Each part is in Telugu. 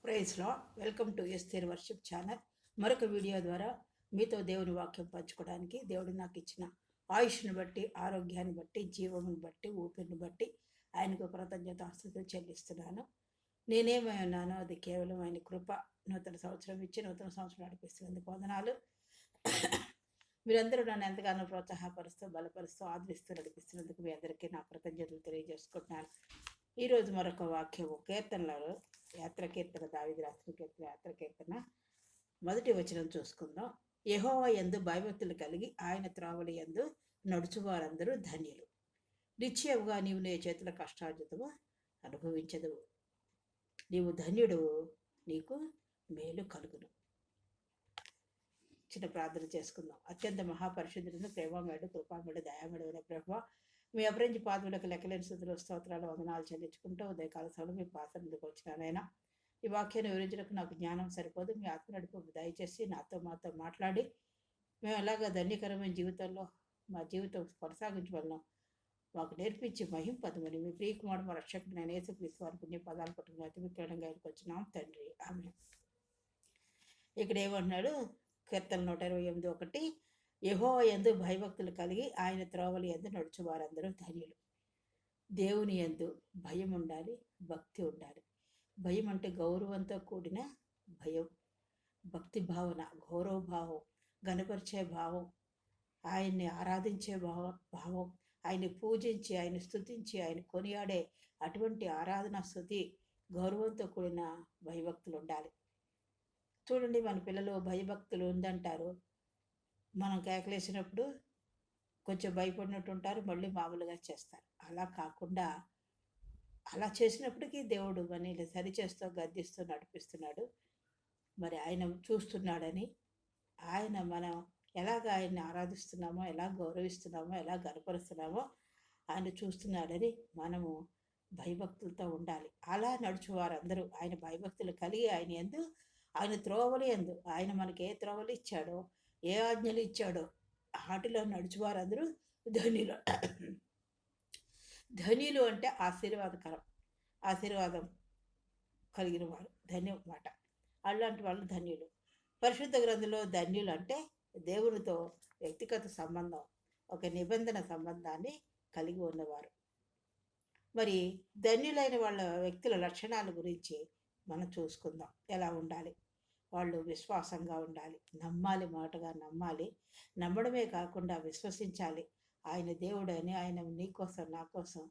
ప్రైజ్లో welcome to Esther worship channel. మరొక వీడియో ద్వారా మీతో దేవుని వాక్యం పంచుకోవడానికి దేవుడు నాకు ఇచ్చిన ఆయుష్ను బట్టి, ఆరోగ్యాన్ని బట్టి, జీవమును బట్టి, ఊపిరిని బట్టి ఆయనకు కృతజ్ఞతాస్తుతులు చెల్లిస్తున్నాను. నేనేమై ఉన్నానో అది కేవలం ఆయన కృప. నూతన సంవత్సరం ఇచ్చి నూతన సంవత్సరం నడిపిస్తున్నందుకు వందనాలు. మీరందరూ నన్ను ఎంతగానో ప్రోత్సాహపరుస్తూ, బలపరుస్తూ, ఆదరిస్తూ నడిపిస్తున్నందుకు మీ అందరికీ నా కృతజ్ఞతలు తెలియజేసుకుంటున్నాను. ఈరోజు మరొక వాక్యము కీర్తనలలో యాత్ర కీర్తన, దావీదు రాసిన కీర్తన యాత్ర కీర్తన మొదటి వచనం చూసుకుందాం. యెహోవా యందు భయభక్తులు కలిగి ఆయన త్రావలి యందు నడుచువారందరూ ధన్యులు. నిశ్చయముగా నీవు నీ చేతుల కష్టార్జితము అనుభవించదువు. నీవు ధన్యుడు, నీకు మేలు కలుగును. చిన్న ప్రార్థన చేసుకుందాం. అత్యంత మహాపరిశుద్ధులను, ప్రేమమేడు, కృపామేడు, దయామేడు అనే ప్రభువా, మీ అభిరంజి పాదములకు లెక్కలేని స్థుతులు, స్తోత్రాలు, వందనాలు చెల్లించుకుంటూ ఉదయకాల సమయంలో మీ పాసనకు వచ్చినానైనా. ఈ వాక్యాన్ని వివరించడానికి నాకు జ్ఞానం సరిపోదు. మీ ఆత్మ నడుపు దయచేసి మాతో మాట్లాడి మేము ఎలాగ ధన్యకరమైన జీవితంలో మా జీవితం కొనసాగించవలను మాకు నేర్పించి మహింపదమని మీ ప్రియకుమారు మా రక్షకుడు నేను యేసుక్రీస్తు వారి పుణ్య పదాలు పట్టుకుని అతిమిక్రంగా వచ్చినాం తండ్రి, ఆమె. ఇక్కడ ఏమంటున్నాడు? కీర్తన 128:1, యెహోవా యందు భయభక్తులు కలిగి ఆయన త్రోవలు యందు నడుచు వారందరూ ధన్యులు. దేవుని యందు భయం ఉండాలి, భక్తి ఉండాలి. భయం అంటే గౌరవంతో కూడిన భయం, భక్తి భావన, గౌరవ భావం, గణపరిచే భావం, ఆయన్ని ఆరాధించే భావం, ఆయన్ని పూజించి, ఆయన స్తుతించి, ఆయన కొనియాడే అటువంటి ఆరాధన, స్తుతి, గౌరవంతో కూడిన భయభక్తులు ఉండాలి. చూడండి, మన పిల్లలు భయభక్తులు ఉందంటారు, మనం కేకలేసినప్పుడు కొంచెం భయపడినట్టు ఉంటారు, మళ్ళీ మామూలుగా చేస్తారు. అలా కాకుండా అలా చేసినప్పటికీ దేవుడు మనల్ని సరిచేస్తూ, గద్దిస్తూ నడిపిస్తున్నాడు. మరి ఆయన చూస్తున్నాడని, మనం ఎలాగ ఆయన్ని ఆరాధిస్తున్నామో, ఎలా గౌరవిస్తున్నామో, ఎలా గనపరుస్తున్నామో ఆయన చూస్తున్నాడని మనము భయభక్తులతో ఉండాలి. అలా నడుచు వారందరూ ఆయన భయభక్తులు కలిగి ఆయన యందు, ఆయన త్రోవలు యందు, ఆయన మనకి ఏ త్రోవలు ఇచ్చాడో, ఏ ఆజ్ఞలు ఇచ్చాడో వాటిలో నడుచువారందరూ ధన్యులు. ధన్యులు అంటే ఆశీర్వాదకరం, ఆశీర్వాదం కలిగిన వారు, ధన్యం మాట. అలాంటి వాళ్ళు ధన్యులు. పరిశుద్ధ గ్రంథంలో ధన్యులు అంటే దేవునితో వ్యక్తిగత సంబంధం, ఒక నిబంధన సంబంధాన్ని కలిగి ఉన్నవారు. మరి ధన్యులైన వాళ్ళ వ్యక్తుల లక్షణాల గురించి మనం చూసుకుందాం. ఎలా ఉండాలి? వాళ్ళు విశ్వాసంగా ఉండాలి, నమ్మాలి, మాటగా నమ్మాలి. నమ్మడమే కాకుండా విశ్వసించాలి. ఆయన దేవుడని, ఆయన నీ కోసం, నా కోసం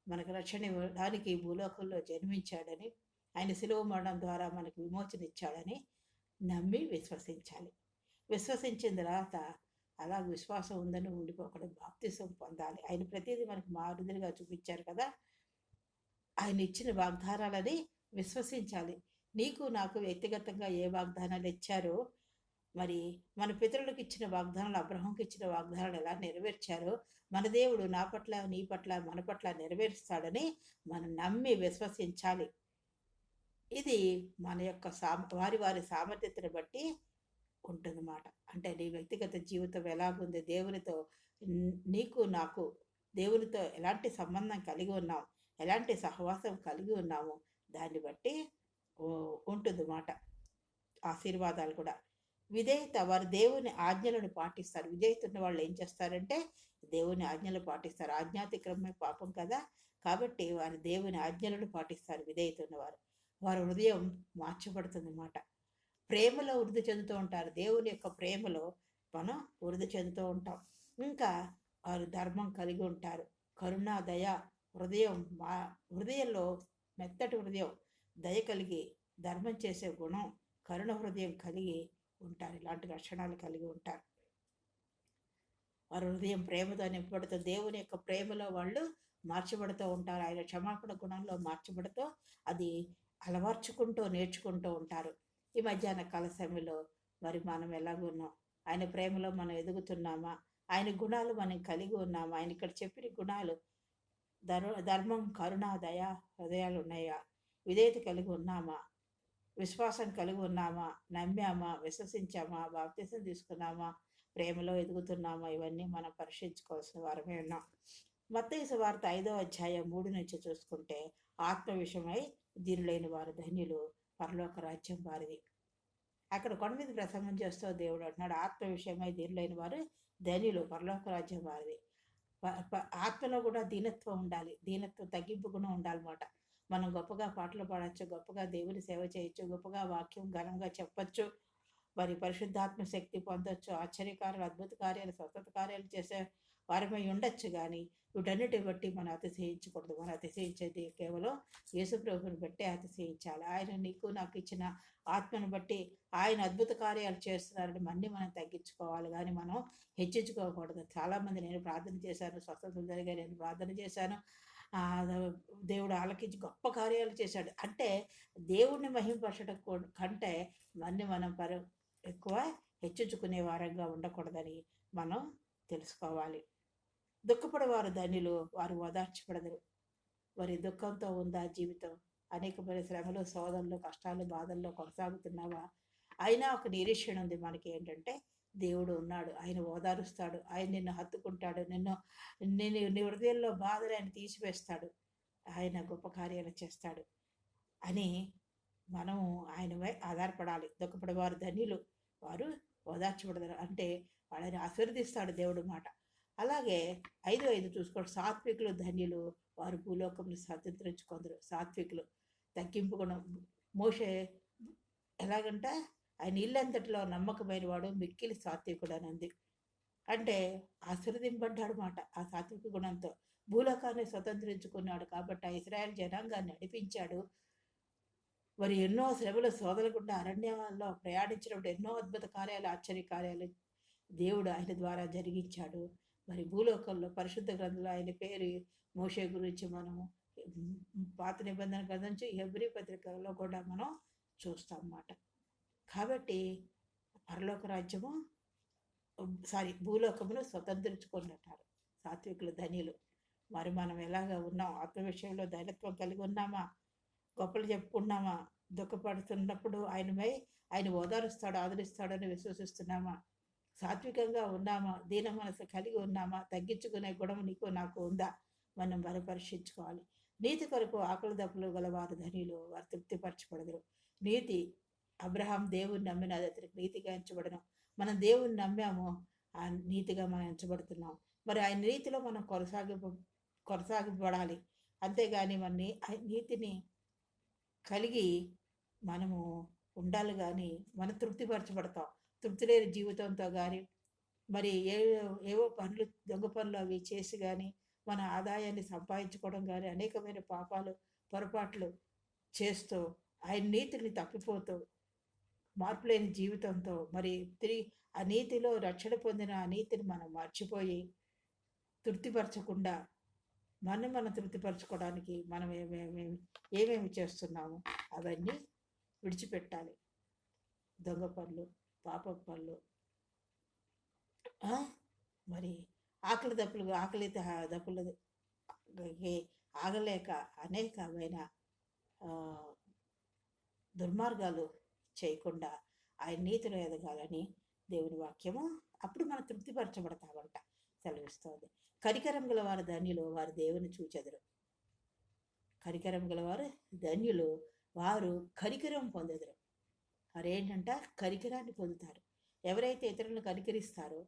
మనకు రక్షణ ఇవ్వడానికి భూలోకంలో జన్మించాడని, ఆయన శిలువ మరణం ద్వారా మనకు విమోచన ఇచ్చాడని నమ్మి విశ్వసించాలి. విశ్వసించిన తర్వాత అలా విశ్వాసం ఉందని ఉండిపోకుండా బాప్తిసం పొందాలి. ఆయన ప్రతిదీ మనకు మారుదిగా చూపించారు కదా. ఆయన ఇచ్చిన వాగ్దానాలని విశ్వసించాలి. నీకు నాకు వ్యక్తిగతంగా ఏ వాగ్దానాలు ఇచ్చారో, మరి మన పితరులకు ఇచ్చిన వాగ్దానాలు, అబ్రహాంకి ఇచ్చిన వాగ్దానాలు ఎలా నెరవేర్చారో మన దేవుడు నా పట్ల, నీ పట్ల, మన పట్ల నెరవేరుస్తాడని మనం నమ్మి విశ్వసించాలి. ఇది మన యొక్క వారి సామర్థ్యతను బట్టి ఉంటుందన్నమాట. అంటే నీ వ్యక్తిగత జీవితం ఎలాగుంది, దేవునితో నీకు నాకు దేవునితో ఎలాంటి సంబంధం కలిగి ఉన్నాం, ఎలాంటి సహవాసం కలిగి ఉన్నాము, దాన్ని బట్టి ఉంటుందన్నమాట ఆశీర్వాదాలు కూడా. విధేయత, వారు దేవుని ఆజ్ఞలను పాటిస్తారు. విధేయత ఉన్న వాళ్ళు ఏం చేస్తారంటే దేవుని ఆజ్ఞలు పాటిస్తారు. ఆజ్ఞాతిక్రమమే పాపం కదా, కాబట్టి వారు దేవుని ఆజ్ఞలను పాటిస్తారు. విధేయత ఉన్నవారు, వారి హృదయం మార్చబడుతుందన్నమాట. ప్రేమలో వృద్ధి చెందుతూ ఉంటారు. దేవుని యొక్క ప్రేమలో మనం వృద్ధి చెందుతూ ఉంటాం. ఇంకా వారు ధర్మం కలిగి ఉంటారు. కరుణ, దయ, హృదయంలో మెత్తటి హృదయం, దయ కలిగి, ధర్మం చేసే గుణం, కరుణ హృదయం కలిగి ఉంటారు. ఇలాంటి లక్షణాలు కలిగి ఉంటారు. వారి హృదయం ప్రేమతో నింపబడుతూ, దేవుని యొక్క ప్రేమలో వాళ్ళు మార్చబడుతూ ఉంటారు. ఆయన క్షమాపణ గుణంలో మార్చబడుతూ అది అలవర్చుకుంటూ, నేర్చుకుంటూ ఉంటారు. ఈ మధ్యాహ్న కాల సమయంలో మరి మనం ఎలాగున్నాం? ఆయన ప్రేమలో మనం ఎదుగుతున్నామా? ఆయన గుణాలు మనం కలిగి ఉన్నామా? ఆయన ఇక్కడ చెప్పిన గుణాలు, ధర్మం, కరుణ, దయ హృదయాలు ఉన్నాయా? విధేయత కలిగి ఉన్నామా? విశ్వాసం కలిగి ఉన్నామా? నమ్మామా? విశ్వసించామా? బాప్తిసం తీసుకున్నామా? ప్రేమలో ఎదుగుతున్నామా? ఇవన్నీ మనం పరీక్షించుకోవాల్సిన వారమే ఉన్నాం. మత్తయి సువార్త 5వ అధ్యాయం 3 నుంచి చూసుకుంటే, ఆత్మ విషయమై దీనులైన వారు ధన్యులు, పరలోక రాజ్యం వారిది. అక్కడ కొండ మీద ప్రసంగం చేస్తూ దేవుడు అంటున్నాడు, ఆత్మ విషయమై దీనులైన వారు ధన్యులు, పరలోక రాజ్యం వారిది. ఆత్మలో కూడా దీనత్వం ఉండాలి, దీనత్వం తగ్గింపు గుణం ఉండాలన్నమాట. మనం గొప్పగా పాటలు పాడచ్చు, గొప్పగా దేవుని సేవ చేయొచ్చు, గొప్పగా వాక్యం ఘనంగా చెప్పచ్చు, మరి పరిశుద్ధాత్మ శక్తి పొందొచ్చు, ఆశ్చర్యకార్యాలు, అద్భుత కార్యాలు, స్వస్థత కార్యాలు చేసే వారమై ఉండొచ్చు. కానీ వీటన్నిటి బట్టి మనం అతిశయించకూడదు. మనం అతిశయించేది కేవలం యేసుప్రభుని బట్టే అతిశయించాలి. ఆయన నీకు నాకు ఇచ్చిన ఆత్మను బట్టి ఆయన అద్భుత కార్యాలు చేస్తున్నారని మనం తగ్గించుకోవాలి, కానీ మనం హెచ్చించుకోకూడదు. చాలామంది నేను ప్రార్థన చేశాను, స్వస్థతలు జరిగాయి, నేను ప్రార్థన చేశాను, దేవుడు ఆలకించి గొప్ప కార్యాలు చేశాడు అంటే దేవుడిని మహింపరచడం కంటే మనం ఎక్కువ హెచ్చించుకునే వారంగా ఉండకూడదని మనం తెలుసుకోవాలి. దుఃఖపడేవారు ధన్యులు, వారు ఓదార్చబడదురు. వారి దుఃఖంతో ఉందా జీవితం? అనేకమైన శ్రమలు, శోధనలు, కష్టాలు, బాధల్లో కొనసాగుతున్నావా? అయినా ఒక నిరీక్షణ ఉంది మనకి, ఏంటంటే దేవుడు ఉన్నాడు, ఆయన ఓదారుస్తాడు, ఆయన నిన్ను హత్తుకుంటాడు, నీ హృదయంలో బాధలు ఆయన తీసివేస్తాడు, ఆయన గొప్ప కార్యాలు చేస్తాడు అని మనం ఆయనపై ఆధారపడాలి. దుఃఖపడేవారు ధన్యులు, వారు ఓదార్చబడతారు అంటే వాళ్ళని ఆశీర్వదిస్తాడు దేవుడు మాట. అలాగే 5:5 చూసుకోండి, సాత్వికులు ధన్యులు, వారు భూలోకంలో స్వాతంత్రించుకుందరు. సాత్వికులు తగ్గింపు గుణం. మోషే ఎలాగంటే ఆయన ఇల్లంతటిలో నమ్మకమైన వాడు, మిక్కిలి సాత్వికుడు అని ఉంది. అంటే ఆశీర్వదింపడ్డాడు మాట ఆ సాత్విక గుణంతో. భూలోకాన్ని స్వతంత్రించుకున్నాడు కాబట్టి ఆ ఇశ్రాయేల్ జనాంగాన్ని నడిపించాడు. మరి ఎన్నో శ్రమల శోధన గుండా అరణ్యాల్లో ప్రయాణించినప్పుడు ఎన్నో అద్భుత కార్యాలు, ఆశ్చర్య కార్యాలు దేవుడు ఆయన ద్వారా జరిగించాడు. మరి భూలోకంలో పరిశుద్ధ గ్రంథంలో ఆయన పేరు మోషే గురించి మనము పాత నిబంధన గ్రంథం నుంచి హెబ్రీ పత్రికలో కూడా మనం చూస్తాం అన్నమాట. కాబట్టి పరలోక రాజ్యము భూలోకమును స్వతంత్రించుకున్నట్టారు సాత్వికులు ధన్యులు. మరి మనం ఎలాగ ఉన్నాం? ఆత్మ విషయంలో ధైర్యత్వం కలిగి ఉన్నామా? గొప్పలు చెప్పుకున్నామా? దుఃఖపడుతున్నప్పుడు ఆయన ఓదారుస్తాడు, ఆదరిస్తాడని విశ్వసిస్తున్నామా? సాత్వికంగా ఉన్నామా? దీన మనసు కలిగి ఉన్నామా? తగ్గించుకునే గుణం నీకు నాకు ఉందా? మనం పరీక్షించుకోవాలి. నీతి కొరకు ఆకలి దప్పులు గలవారు ధనియులు, వారు తృప్తిపరచబడదురు. నీతి, అబ్రహాం దేవుని నమ్మిన అతనికి నీతిగా ఎంచబడను. మనం దేవుని నమ్మాము, ఆ నీతిగా మనం ఎంచబడుతున్నాం. మరి ఆయన నీతిలో మనం కొనసాగబడాలి. అంతేగాని నీతిని కలిగి మనము ఉండాలి, కానీ మనం తృప్తిపరచబడతాం. తృప్తి లేని జీవితంతో కానీ మరి ఏవో పనులు, దొంగ పనులు అవి చేసి కానీ మన ఆదాయాన్ని సంపాదించుకోవడం కానీ అనేకమైన పాపాలు, పొరపాట్లు చేస్తూ ఆయన నీతిని తప్పిపోతూ మార్పు లేని జీవితంతో మరి తిరిగి ఆ నీతిలో రక్షణ పొందిన ఆ నీతిని మనం మర్చిపోయి తృప్తిపరచకుండా మనం తృప్తిపరచుకోవడానికి మనం ఏమేమి చేస్తున్నాము అవన్నీ విడిచిపెట్టాలి. దొంగ పనులు, పాప పనులు, మరి ఆకలి దప్పులు ఆగలేక అనేకమైన దుర్మార్గాలు చేయకుండా ఆయన నీతిలో ఎదగాలని దేవుని వాక్యము అప్పుడు మనం తృప్తిపరచబడతామంట సెలవిస్తుంది. కనికరం గలవారు ధన్యులు, వారు దేవుని చూచెదరు. కనికరం గలవారు ధన్యులు, వారు కనికరం పొందెదరు. వారేంటంట కనికరాన్ని పొందుతారు. ఎవరైతే ఇతరులను కనికరిస్తారో,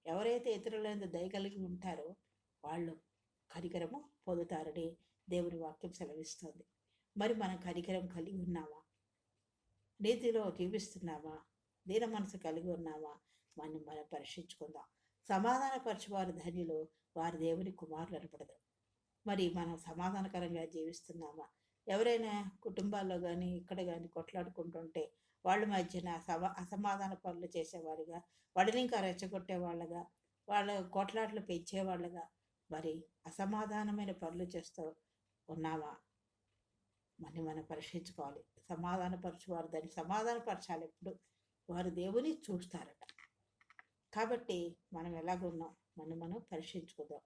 ఎవరైతే ఇతరుల దయ కలిగి ఉంటారో వాళ్ళు కనికరము పొందుతారని దేవుని వాక్యం సెలవిస్తుంది. మరి మనం కనికరం కలిగి ఉన్నామా? నీతిలో జీవిస్తున్నామా? దీన మనసు కలిగి ఉన్నామా? మనం పరీక్షించుకుందాం. సమాధానపరచువారు ధన్యులు, వారు దేవుని కుమారులు అనపడదు. మరి మనం సమాధానకరంగా జీవిస్తున్నామా? ఎవరైనా కుటుంబాల్లో కానీ ఇక్కడ కానీ కొట్లాడుకుంటుంటే వాళ్ళ మధ్యన అసమాధాన పనులు చేసేవారుగా, వాళ్ళని ఇంకా రెచ్చగొట్టే వాళ్ళగా, వాళ్ళ కొట్లాట్లు పెంచేవాళ్ళగా మరి అసమాధానమైన పనులు చేస్తూ ఉన్నామా? మనం పరీక్షించుకోవాలి. సమాధానపరచువారు దాన్ని సమాధానపరచాలి. ఎప్పుడు వారు దేవుని చూస్తారట. కాబట్టి మనం ఎలాగున్నాం మనం పరీక్షించుకుందాం.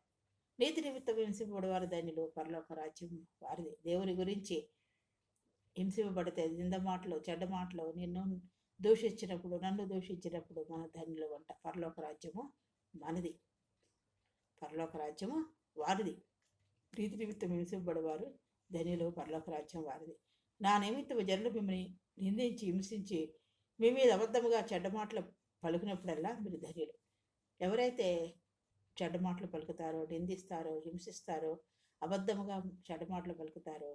నీతి నిమిత్తం హింసింపబడేవారు ధన్యులు, పరలోక రాజ్యం వారిది. దేవుని గురించి హింసింపబడితే నింద మాటలు, చెడ్డ మాటలు, నిన్ను దూషించినప్పుడు, నన్ను దూషించినప్పుడు మన ధన్యులు వంట. పరలోక రాజ్యము మనది, పరలోక రాజ్యము వారిది. నీతి నిమిత్తం హింసింపబడేవారు ధన్యులు, పరలోక రాజ్యం వారిది. నా నిమిత్తము జనులు మిమ్మల్ని నిందించి హింసించి మీ మీద అబద్ధముగా చెడ్డ మాటలు పలుకున్నప్పుడల్లా మీరు ధైర్యులు. ఎవరైతే చెడ్డ మాటలు పలుకుతారో, నిందిస్తారో, హింసిస్తారో, అబద్ధముగా చెడ్డ మాటలు పలుకుతారో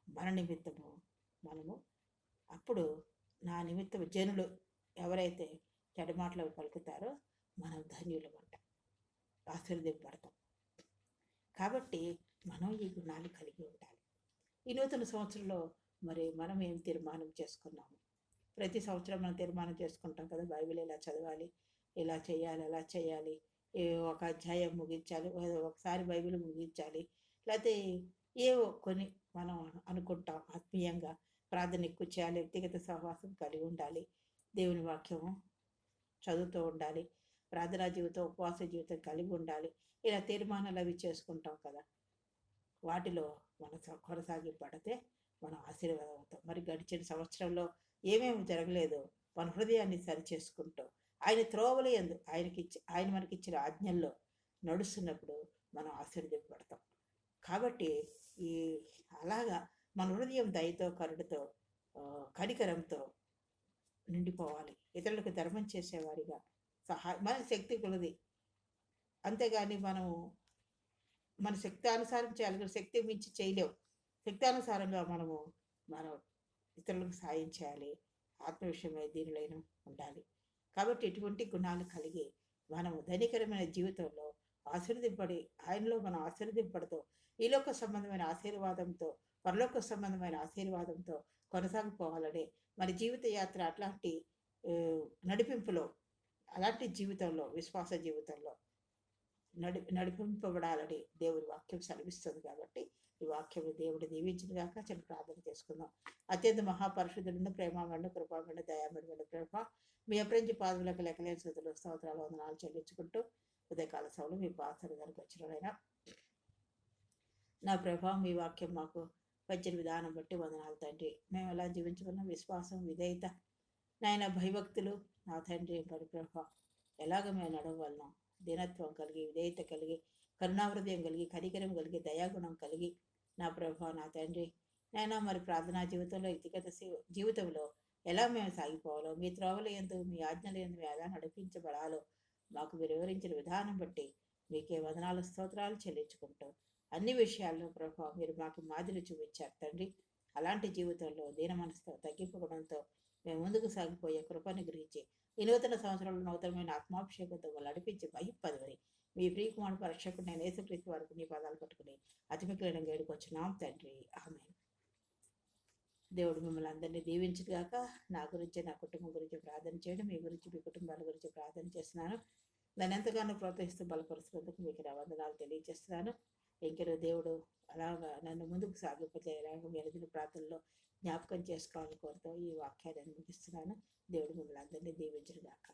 మన నిమిత్తము మనము అప్పుడు నా నిమిత్తము జనులు ఎవరైతే చెడ్డ మాటలు పలుకుతారో మనం ధన్యులమంట, ఆశీర్వదింపబడతాం. కాబట్టి మనం ఈ గుణాలు కలిగి ఉండాలి. ఈ నూతన సంవత్సరంలో మరి మనం ఏం తీర్మానం చేసుకున్నాము? ప్రతి సంవత్సరం మనం తీర్మానం చేసుకుంటాం కదా, బైబిల్ ఇలా చదవాలి, ఇలా చేయాలి, అలా చేయాలి, ఒక అధ్యాయం ముగించాలి, ఒకసారి బైబిల్ ముగించాలి, లేకపోతే ఏవో కొన్ని మనం అనుకుంటాం. ఆత్మీయంగా ప్రార్థన ఎక్కువ చేయాలి, వ్యక్తిగత సహవాసం కలిగి ఉండాలి, దేవుని వాక్యము చదువుతూ ఉండాలి, ప్రార్థనా జీవితం, ఉపవాస జీవితం కలిగి ఉండాలి. ఇలా తీర్మానాలు అవి చేసుకుంటాం కదా. వాటిలో మన కొనసాగింపడితే మనం ఆశీర్వాదం అవుతాం. మరి గడిచిన సంవత్సరంలో ఏమేమి జరగలేదో మన హృదయాన్ని సరిచేసుకుంటూ ఆయన త్రోవలు ఎందు ఆయన మనకిచ్చిన ఆజ్ఞల్లో నడుస్తున్నప్పుడు మనం ఆశీర్వదింపబడతాం. కాబట్టి ఈ అలాగా మన హృదయం దయతో, కరుణతో, కనికరంతో నిండిపోవాలి. ఇతరులకు ధర్మం చేసేవారిగా మన శక్తి కొలది. అంతేగాని మన శక్తానుసారం చేయాలి, శక్తి మించి చేయలేవు. శక్తానుసారంగా మనం ఇతరులకు సాయం చేయాలి, ఆత్మ విషయమై దీనిలైన ఉండాలి. కాబట్టి ఇటువంటి గుణాలు కలిగి మనము ధనికరమైన జీవితంలో ఆశీర్వదింపడి ఆయనలో మనం ఆశీర్వదింపడుతూ ఈలోక సంబంధమైన ఆశీర్వాదంతో, పరలోక సంబంధమైన ఆశీర్వాదంతో కొనసాగిపోవాలని మన జీవిత యాత్ర అట్లాంటి నడిపింపులో, అలాంటి జీవితంలో, విశ్వాస జీవితంలో నడిపింపబడాలని దేవుడి వాక్యం సెలవిస్తుంది. కాబట్టి ఈ వాక్యం దేవుడు దీవించిన గాక. చాలా ప్రార్థన చేసుకుందాం. అత్యంత మహాపరిశుద్ధులను ప్రేమగండు, కృపాగండు, దయామరుగండు ప్రభ, మీ అప్రించి పాదములకు లెక్కలేని స్థుతులు, స్తోత్రాలు, వందనాలు చెల్లించుకుంటూ ఉదయకాల సభలో మీ పాత్ర గారికి వచ్చినైనా నా ప్రభావం మీ వాక్యం మాకు వచ్చిన విధానం బట్టి వందనాలు తండ్రి. మేము ఎలా జీవించుకున్న విశ్వాసం, విధేయత, నాయన భయభక్తులు నా తండ్రి మరి ప్రభా ఎలాగ మేము నడవలను, దీనత్వం కలిగి, విధేయత కలిగి, కరుణాహృదయం కలిగి, కనికరం కలిగి, దయాగుణం కలిగి నా ప్రభా నా తండ్రి నాయన మరి ప్రార్థనా జీవితంలో, వ్యక్తిగత జీవితంలో ఎలా మేము సాగిపోవాలో, మీ త్రోవలు ఎందు, మీ ఆజ్ఞలు ఎందు మేము ఎలా నడిపించబడాలో మాకు మీరు వివరించిన విధానం బట్టి మీకే వదనాలు, స్తోత్రాలు చెల్లించుకుంటూ అన్ని విషయాల్లో ప్రభావ మీరు మాకు మాదిరి చూపించారు తండ్రి. అలాంటి జీవితంలో దీన మనసుతో, తగ్గింపుకోవడంతో మేము ముందుకు సాగిపోయే కృపను గురించి ఈ నూతన సంవత్సరంలో నూతనమైన ఆత్మాభిషేకంతో నడిపించి మహిపదవని మీ ప్రియకుమారు పరీక్షకుడు నేను యేసుక్రీస్తు వరకు నీ పదాలు పట్టుకుని అతిమికులైన గేడుకొచ్చున్నాం తండ్రి. ఆమేన్. దేవుడు మిమ్మల్ని అందరినీ దీవించుగాక. నా గురించి, నా కుటుంబం గురించి ప్రార్థన చేయడం, మీ గురించి, మీ కుటుంబాల గురించి ప్రార్థన చేస్తున్నాను. దాన్ని ఎంతగానో ప్రోత్సహిస్తూ బలపరుస్తున్నందుకు మీకు నా వందనాలు తెలియజేస్తున్నాను. ఇంకెలో దేవుడు అలాగా నన్ను ముందుకు సాగిపోతే ఎలాగ మీ ఎదిగిన ప్రార్థనలో జ్ఞాపకం చేసుకోవాలని కోరుతూ ఈ వాక్యాన్ని ముగిస్తున్నాను. దేవుడు మిమ్మల్ని అందరినీ దీవించుగాక.